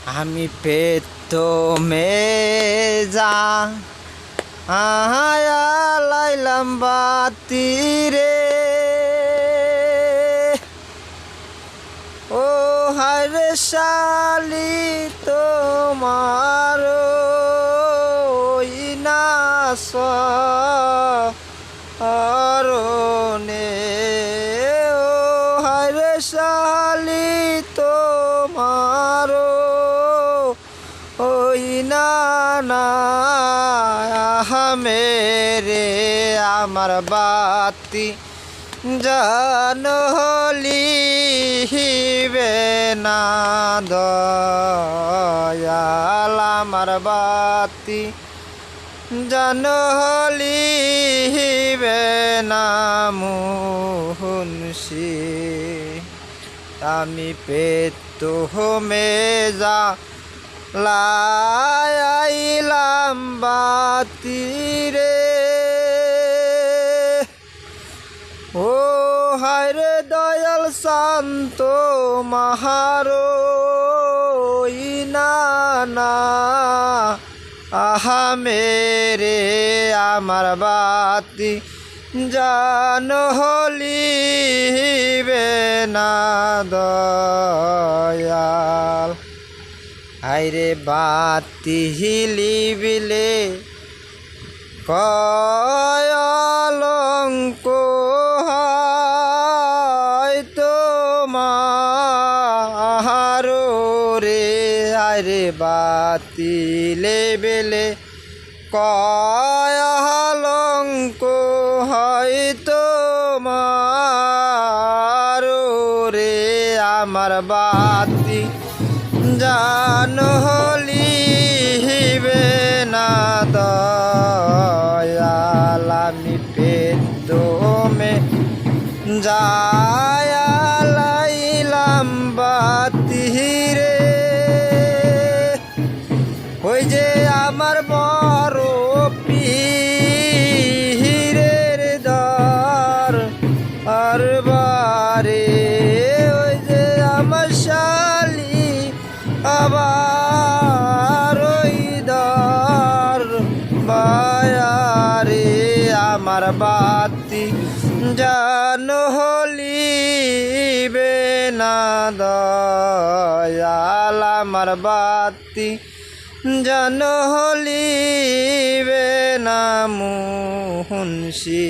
আমি পেতো মেজা লাইলাম বাতি রে ও হায়রে শালি তোমার ইনাস অরণে ও হায়রে শালি তোমার ওই না মেরে আমার বাতি জানলিবে না দয়াল আমার বাতি জানলিবে না মুনশি আমি পেতো মেজা লাইলাম বাতি রে ও হায়রে দয়াল শান্ত মাহারো ইনানা মেরে আমার বাতি জানলিবে না দয়াল হায়রে বাতি হিলিবিলে কয়লঙ্ক হয় তোমার রে হায়রে বাতি লেবেলে কয়লঙ্ক হয় তোমার রে আমার বাতি জানলিবে না দয়াল আমি পেতো লাইলাম বাতি রে ওই যে আমার বড় পীরের দর আর বারে ওই যে আমার শালি আবার ওই দর বায়ারে আমার বাতি জানলিবে না দয়াল আমার বাতি জানলিবে না মুনশি।